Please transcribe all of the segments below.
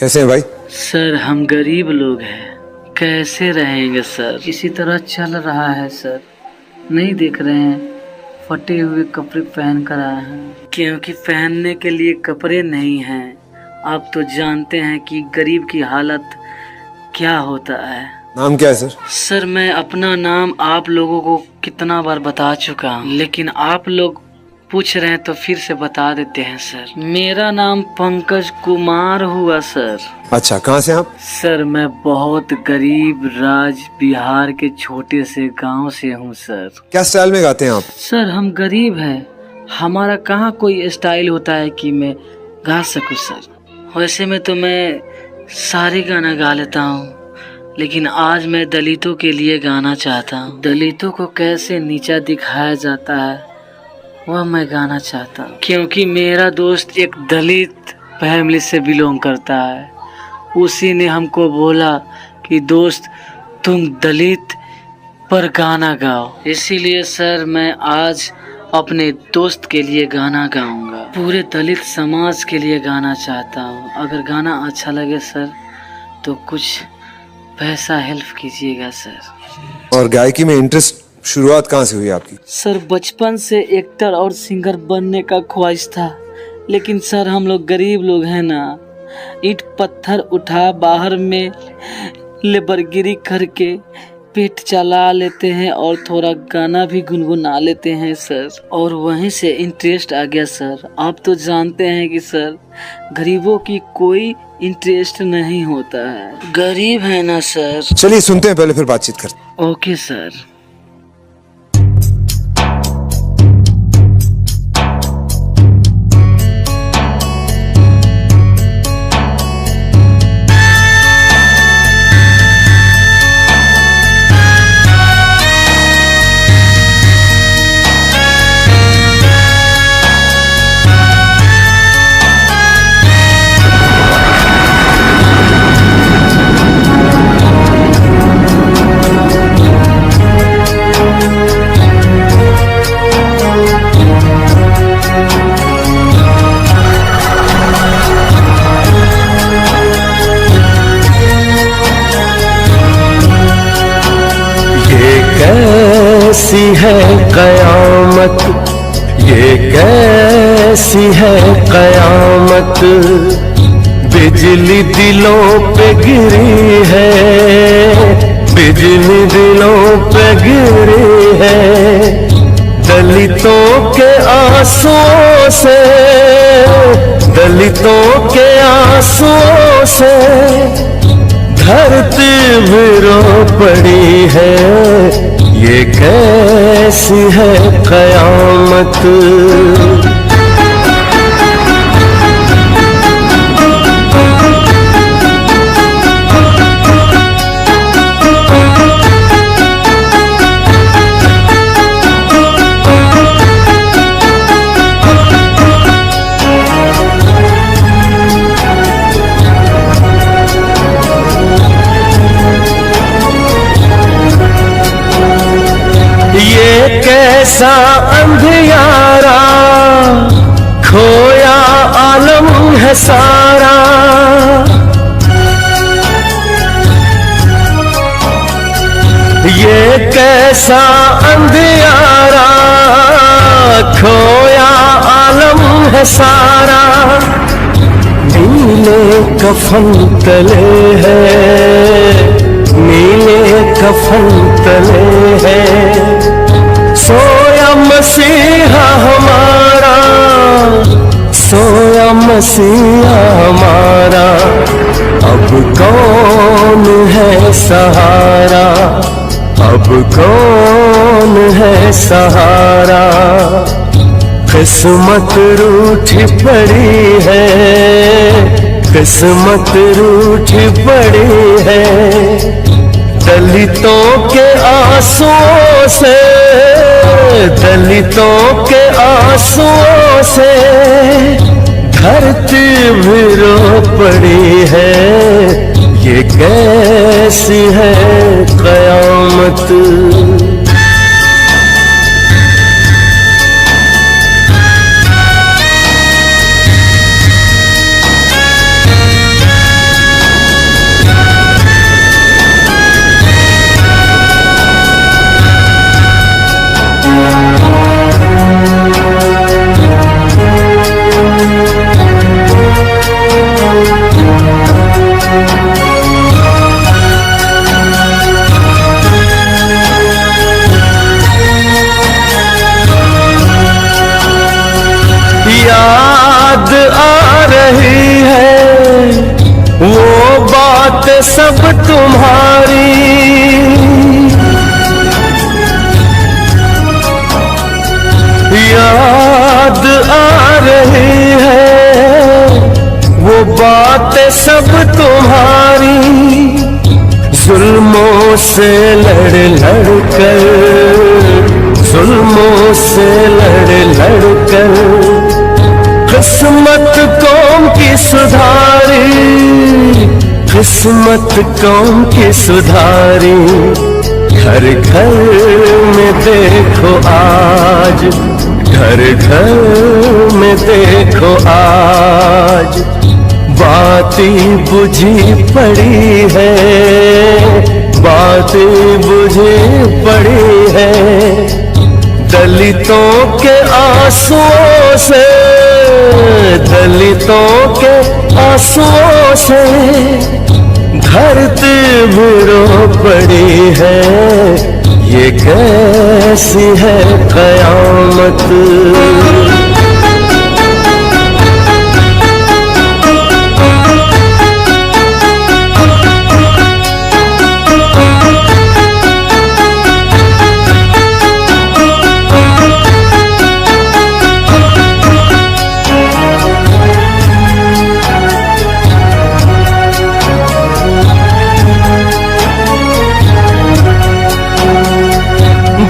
कैसे हैं भाई? सर हम गरीब लोग हैं, कैसे रहेंगे सर? इसी तरह चल रहा है सर। नहीं देख रहे हैं फटे हुए कपड़े पहन कर आए हैं, क्योंकि पहनने के लिए कपड़े नहीं हैं। आप तो जानते हैं कि गरीब की हालत क्या होता है। नाम क्या है सर? सर मैं अपना नाम आप लोगों को कितना बार बता चुका हूँ, लेकिन आप लोग पूछ रहे हैं तो फिर से बता देते हैं सर। मेरा नाम पंकज कुमार हुआ सर। अच्छा, कहाँ से आप? सर मैं बहुत गरीब बिहार के छोटे से गांव से हूँ सर। क्या स्टाइल में गाते हैं आप? सर हम गरीब हैं, हमारा कहाँ कोई स्टाइल होता है कि मैं गा सकूँ सर। वैसे में तो मैं सारे गाना गा लेता हूँ, लेकिन आज मैं दलितों के लिए गाना चाहता हूँ। दलितों को कैसे नीचा दिखाया जाता है वह मैं गाना चाहता हूँ, क्योंकि मेरा दोस्त एक दलित फैमिली से बिलोंग करता है। उसी ने हमको बोला कि दोस्त तुम दलित पर गाना गाओ, इसीलिए सर मैं आज अपने दोस्त के लिए गाना गाऊंगा। पूरे दलित समाज के लिए गाना चाहता हूँ। अगर गाना अच्छा लगे सर तो कुछ पैसा हेल्प कीजिएगा सर। और गायकी में इंटरेस्ट शुरुआत कहाँ से हुई आपकी? सर बचपन से एक्टर और सिंगर बनने का ख्वाहिश था, लेकिन सर हम लोग गरीब लोग हैं ना, ईंट पत्थर उठा बाहर में लेबरगिरी करके पेट चला लेते हैं और थोड़ा गाना भी गुनगुना लेते हैं सर, और वहीं से इंटरेस्ट आ गया सर। आप तो जानते हैं कि सर गरीबों की कोई इंटरेस्ट नहीं होता है, गरीब है ना सर। चलिए सुनते हैं, पहले फिर बातचीत करते हैं। Okay sir. कैसी है कयामत, ये कैसी है कयामत, बिजली दिलों पे गिरी है, बिजली दिलों पे गिरी है। दलितों के आंसुओं से, दलितों के आंसुओं से धरती भी रो पड़ी है। ये कैसी है कयामत। कैसा अंधियारा खोया आलम है सारा, ये कैसा अंधियारा खोया आलम है सारा। नीले कफन तले है, नीले कफन तले है, सोया मसीहा हमारा, सोया मसीहा हमारा। अब कौन है सहारा, अब कौन है सहारा। किस्मत रूठी पड़ी है, किस्मत रूठी पड़ी है। दलितों के आंसुओं से, दलितों के आंसुओं से धरती भी रो पड़ी है। ये कैसी है कयामत। सब तुम्हारी याद आ रही है, वो बातें सब तुम्हारी। जुल्मों से लड़ लड़ कर, जुल्मों से लड़ लड़ कर किस्मत कौम की सुधारी, किस्मत कौम की सुधारी। घर घर में देखो आज, घर घर में देखो आज बातें बुझी पड़ी है, बातें बुझी पड़ी है। दलितों के आंसुओं से, दलितों के आंसुओं से धरती भी रो पड़ी है। ये कैसी है कयामत।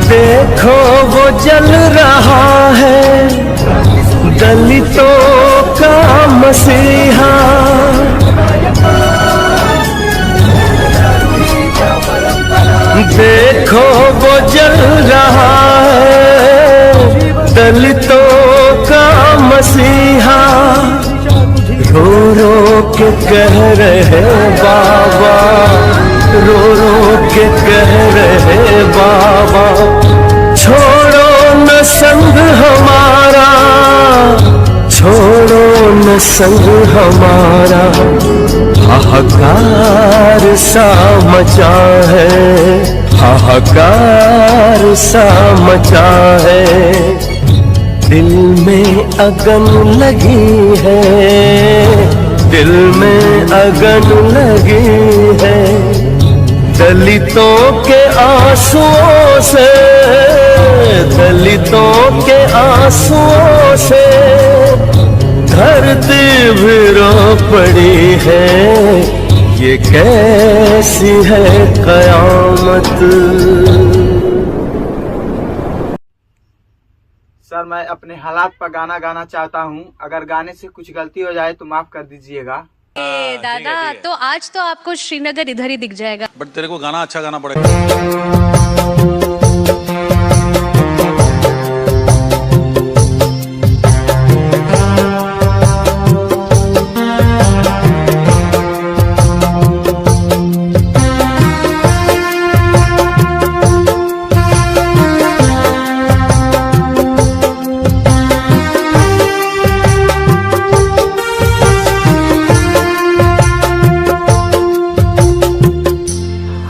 देखो वो जल रहा है दलितों का मसीहा। देखो वो जल रहा है दलितों का मसीहा। रो रो के कह रहे बाबा, रो रो के कह रहे बाबा, छोड़ो न संग हमारा, छोड़ो न संग हमारा। हाहाकार सा मचा है, हाहाकार सा मचा है। दिल में अगन लगी है, दिल में अगन लगी है। दलितों के आंसुओं से, दलितों के आंसुओं से धरती भी रो पड़ी है। ये कैसी है कयामत। सर मैं अपने हालात पर गाना गाना चाहता हूँ, अगर गाने से कुछ गलती हो जाए तो माफ कर दीजिएगा। दादा तो आज तो आपको श्रीनगर इधर ही दिख जाएगा। बट तेरे को गाना अच्छा गाना पड़ेगा।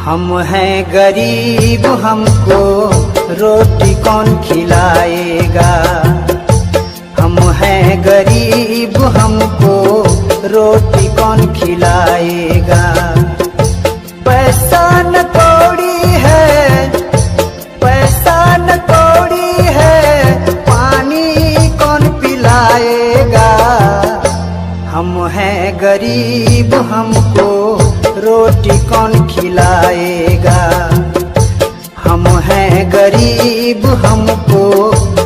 हम हैं गरीब, हमको रोटी कौन खिलाएगा। हम हैं गरीब, हमको रोटी कौन खिलाएगा। पैसा न कौड़ी है, पैसा न कौड़ी है, पानी कौन पिलाएगा। हम हैं गरीब, हमको रोटी कौन खिलाएगा। हम हैं गरीब, हमको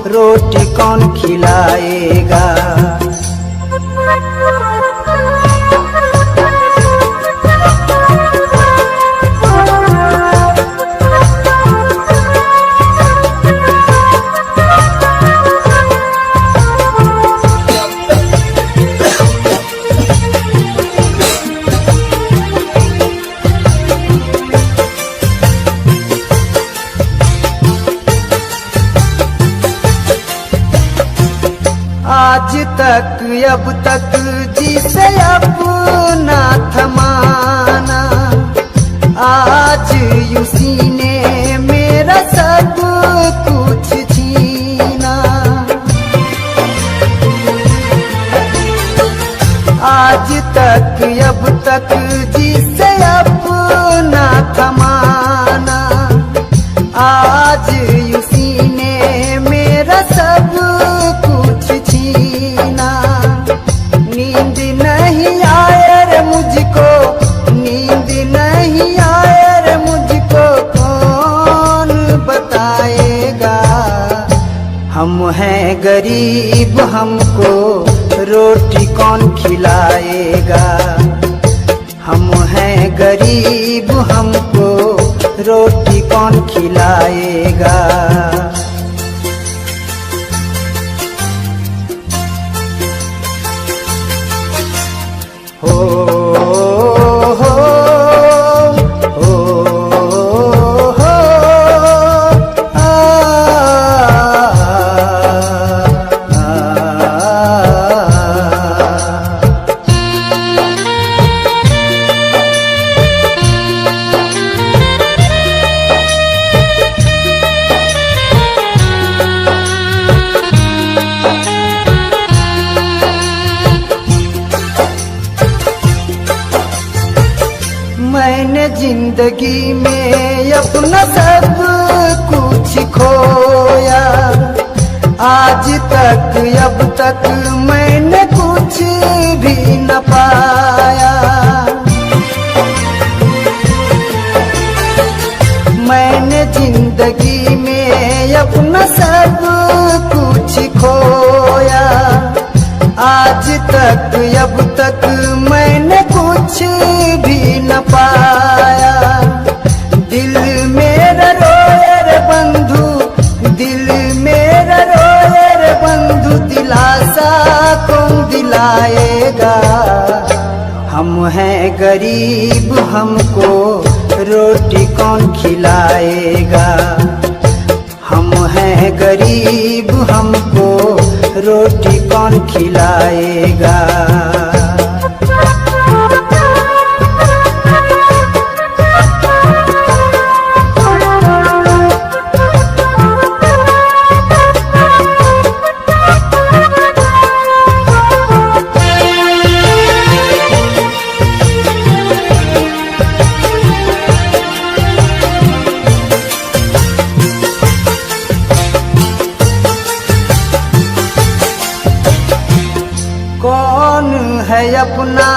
रोटी कौन खिलाएगा। आज तक अब तक जिसे अपना थमाना, आज उसी ने मेरा सब कुछ छीना। आज तक अब तक जिसे अपना गरीब हमको रोटी कौन खिलाएगा। हम हैं गरीब हमको रोटी कौन खिलाएगा। मैंने जिंदगी में अपना सब कुछ खोया, आज तक अब तक मैंने कुछ भी न पाया। मैंने जिंदगी में अपना सब कुछ खोया, आज तक अब तक मैंने कुछ भी न पाया। दिल मेरा रोए रे बंधु, दिल मेरा रोए रे बंधु, दिलासा कौन दिलाएगा। हम हैं गरीब हमको रोटी कौन खिलाएगा। हम हैं गरीब हमको रोटी कौन खिलाएगा। कौन है अपना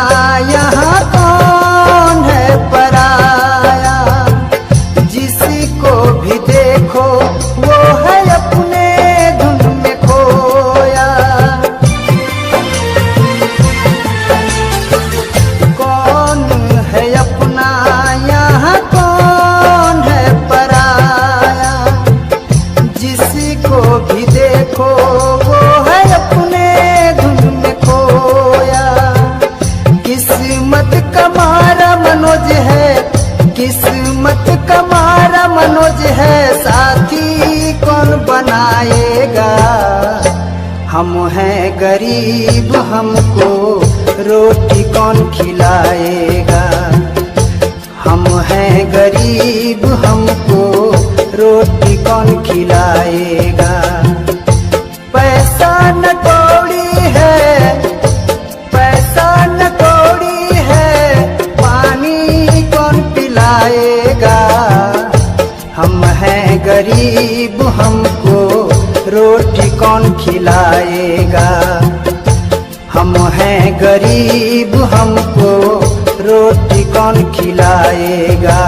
यहाँ कौन है पराया, जिसको भी देखो वो है अपने धुन में खोया। कौन है अपना यहाँ कौन है पराया, जिसको भी देखो वो है अपने धुन में खोया। किस्मत का मारा मनोज है, किस्मत का मारा मनोज है, साथी कौन बनाएगा। हम हैं गरीब हमको रोटी कौन खिलाएगा। हम हैं गरीब हमको रोटी कौन खिलाएगा। पैसा न कौड़ी है, पैसा न कौड़ी है, पानी कौन पिलाएगा। हम हैं गरीब हमको रोटी कौन खिलाएगा। हम हैं गरीब हमको रोटी कौन खिलाएगा।